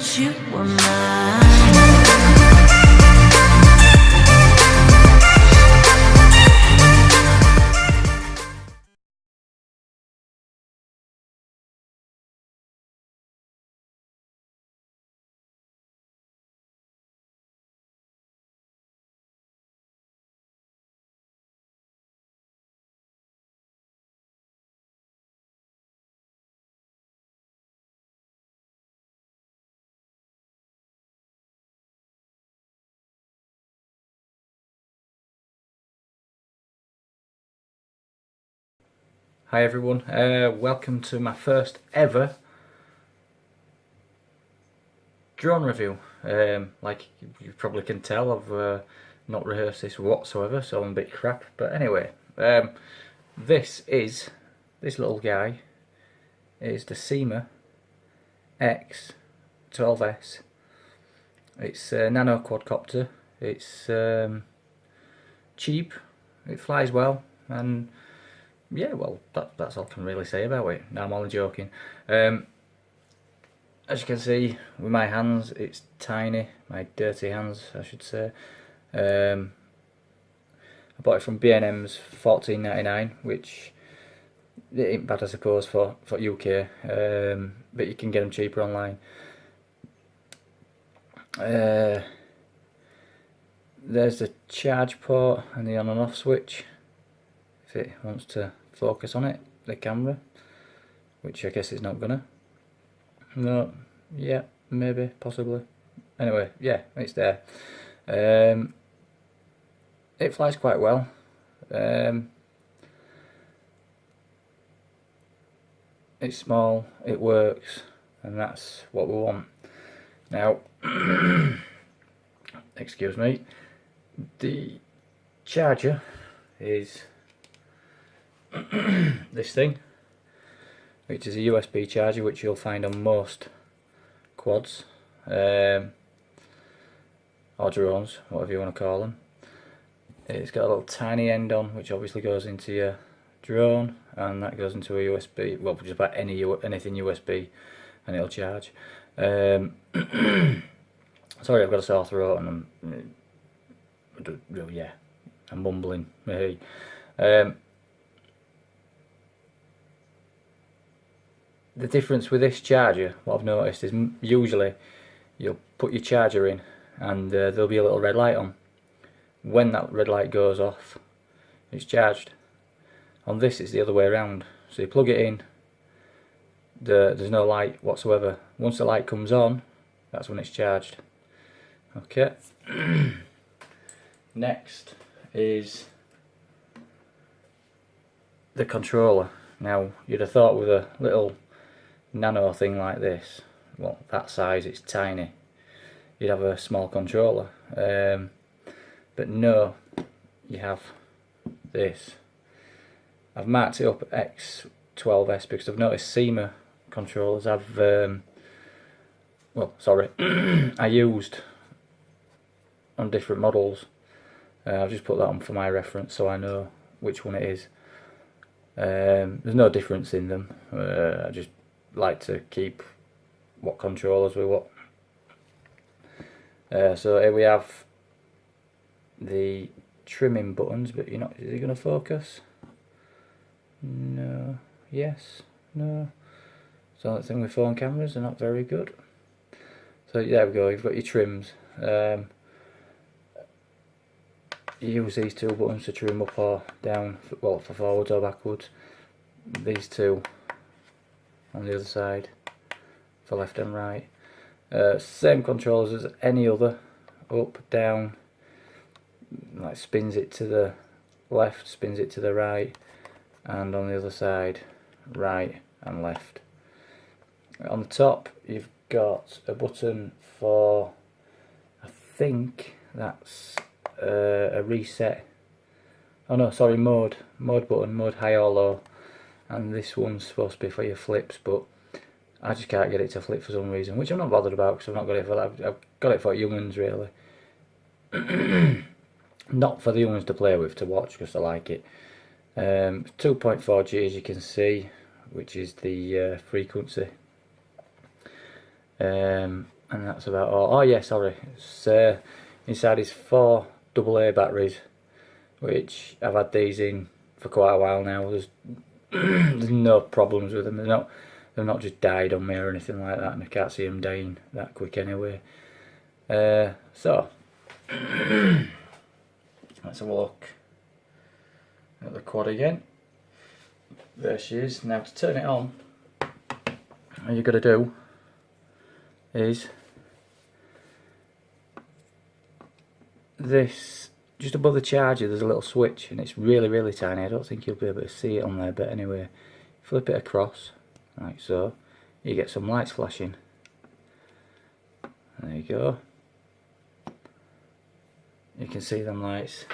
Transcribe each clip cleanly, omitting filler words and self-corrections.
that you were mine. Hi everyone, welcome to my first ever drone review. Like you probably can tell, I've not rehearsed this whatsoever, so I'm a bit crap. But anyway, this little guy is the Syma x12s. It's a nano quadcopter. It's cheap, it flies well, and yeah, well, that's all I can really say about it. No, I'm only joking. As you can see with my hands, it's tiny, my dirty hands I should say. I bought it from B&M's $14.99, which it ain't bad I suppose for UK, but you can get them cheaper online. There's the charge port and the on and off switch if it wants to focus on it, the camera, which I guess it's not gonna. No, yeah, maybe, possibly. Anyway, yeah, it's there. It flies quite well. It's small, it works, and that's what we want. Now, excuse me, the charger is this thing, which is a USB charger, which you'll find on most quads or drones, whatever you want to call them. It's got a little tiny end on, which obviously goes into your drone, and that goes into a USB, well, just about anything USB, and it'll charge. Sorry, I've got a sore throat and I'm mumbling. Hey. The difference with this charger, what I've noticed, is usually you'll put your charger in and there'll be a little red light on. When that red light goes off, it's charged. On this it's the other way around, so you plug it in, there's no light whatsoever. Once the light comes on, that's when it's charged. Okay. Next is the controller. Now, you'd have thought with a little nano thing like this, well, that size, it's tiny, you'd have a small controller, but no, you have this. I've marked it up x12s because I've noticed Syma controllers have well, sorry, I used on different models. I've just put that on for my reference so I know which one it is. There's no difference in them. I just like to keep what controllers we what. So here we have the trimming buttons, but you're not. Is it going to focus? No. Yes. No. So the thing with phone cameras, they're not very good. So there we go. You've got your trims. You use these two buttons to trim up or down, well, for forwards or backwards. These two on the other side for left and right. Same controls as any other, up, down, like spins it to the left, spins it to the right, and on the other side, right and left. On the top you've got a button for, I think that's a reset, oh no, sorry, mode button, mode high or low, and this one's supposed to be for your flips, but I just can't get it to flip for some reason, which I'm not bothered about because I've not got it for that. I've got it for young'uns really. Not for the young'uns to play with, to watch, because I like it. 2.4G as you can see, which is the frequency. and that's about all. Oh yeah, sorry, it's, inside is 4 AA batteries, which I've had these in for quite a while now. There's there's no problems with them. They've not just died on me or anything like that, and I can't see them dying that quick anyway. So let's have a look at the quad again. There she is. Now to turn it on, all you've got to do is this, just above the charger there's a little switch, and it's really tiny. I don't think you'll be able to see it on there, but anyway, flip it across like so, you get some lights flashing. There you go, you can see them lights.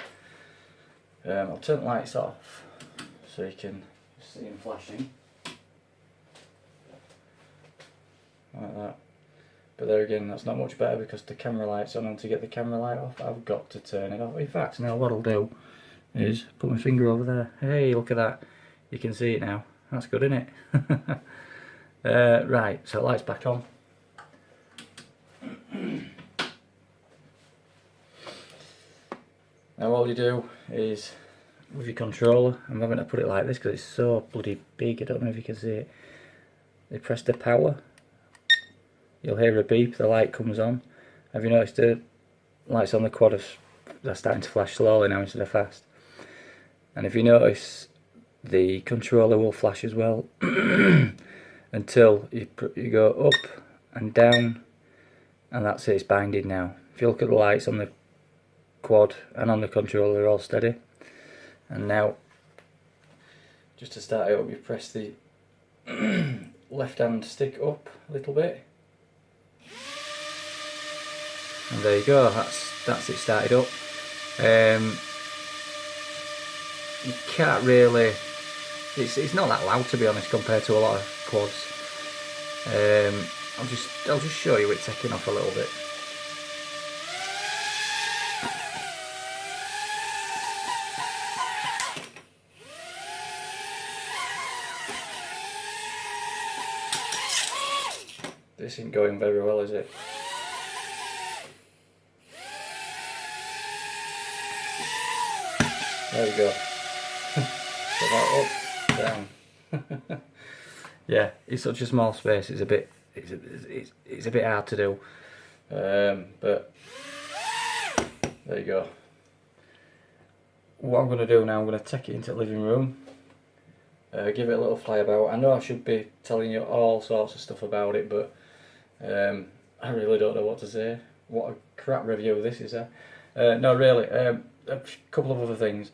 I'll turn the lights off so you can see them flashing like that. But there again, that's not much better because the camera light's on, and to get the camera light off I've got to turn it off. In fact, now what I'll do is put my finger over there. Hey, look at that, you can see it now. That's good, isn't it? Right, so light's back on. Now all you do is, with your controller, I'm having to put it like this because it's so bloody big, I don't know if you can see it. You press the power, you'll hear a beep, the light comes on. Have you noticed the lights on the quad they're starting to flash slowly now instead of fast? And if you notice, the controller will flash as well until you go up and down, and that's it, it's binding now. If you look at the lights on the quad and on the controller, they're all steady. And now, just to start it up, you press the left hand stick up a little bit, and there you go, that's it started up. You can't really, it's not that loud to be honest compared to a lot of quads. I'll just show you it taking off a little bit. This isn't going very well, is it? There we go. Put that up, down. Yeah, it's such a small space. It's a bit hard to do. But there you go. What I'm going to do now, I'm going to take it into the living room. Give it a little fly about. I know I should be telling you all sorts of stuff about it, but I really don't know what to say. What a crap review this is, no, really, a couple of other things.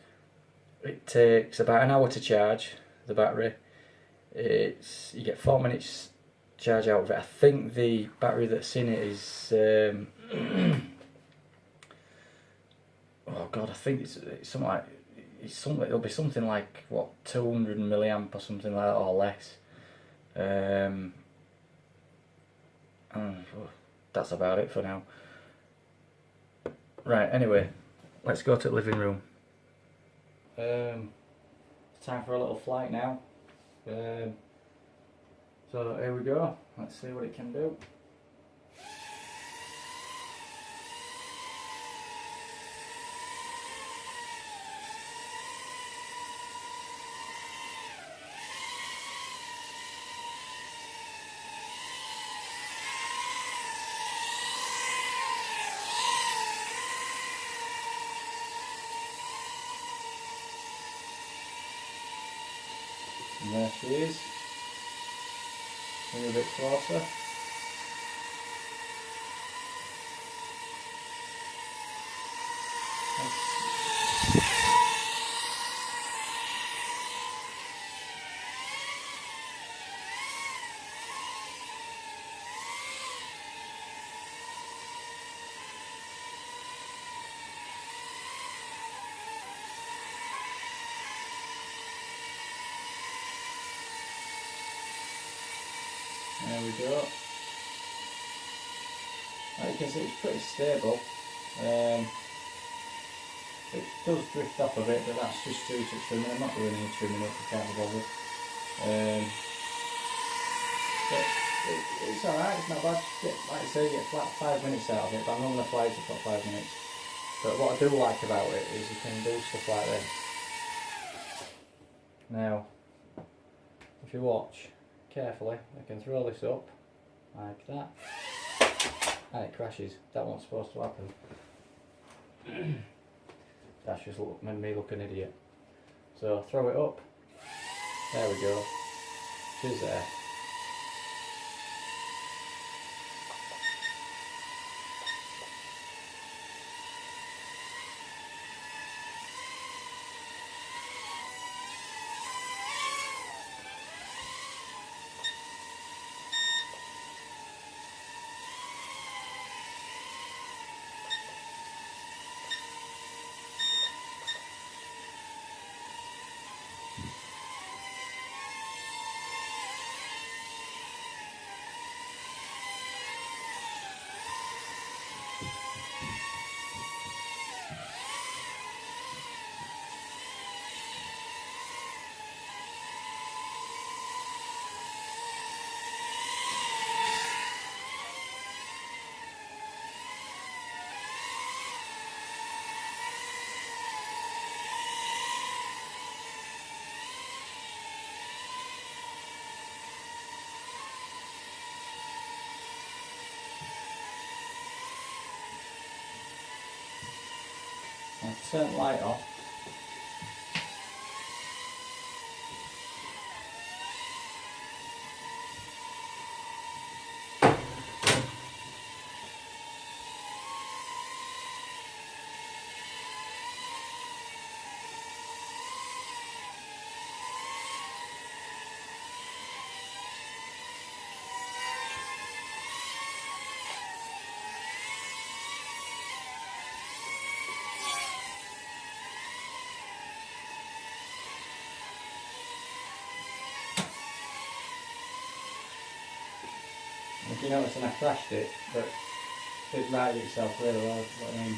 It takes about an hour to charge the battery. You get 4 minutes charge out of it. I think the battery that's in it is oh god, I think it's something like, it'll be something like what, 200 milliamp or something like that, or less. That's about it for now. Right, anyway, let's go to the living room. Time for a little flight now. So here we go, let's see what it can do. And there she is. Bring her a bit closer. There we go. Like you can see, it's pretty stable. It does drift off a bit, but that's just due to trimming. I'm not doing any trimming up, I can't be bothered. But it's alright, it's not bad. Like I like to say you get flat 5 minutes out of it, but I'm not going to fly it for 5 minutes. But what I do like about it is you can do stuff like this. Now, if you watch carefully, I can throw this up like that, and it crashes. That wasn't supposed to happen. That's just made me look an idiot. So throw it up. There we go. She's there. I'll turn the light off. If you notice when I crashed it, but it righted itself really well, what I mean.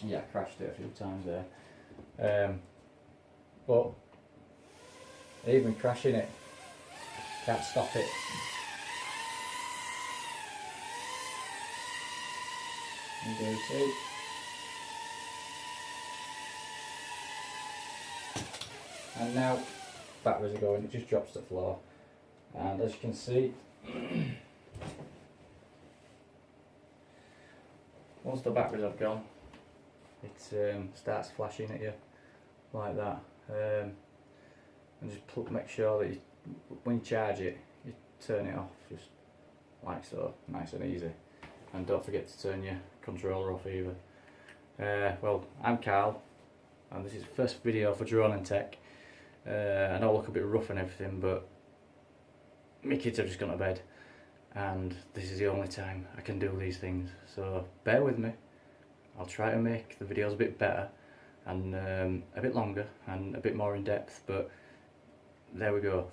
Yeah, I crashed it a few times there. But even crashing it, can't stop it. You do see. And now batteries are going, it just drops to the floor. And as you can see, once the batteries have gone, it starts flashing at you like that. And just make sure that when you charge it, you turn it off just like so, nice and easy. And don't forget to turn your controller off either. Well, I'm Carl, and this is the first video for Drone and Tech. I know I look a bit rough and everything, but my kids have just gone to bed, and this is the only time I can do these things. So bear with me. I'll try to make the videos a bit better and a bit longer and a bit more in depth, but there we go.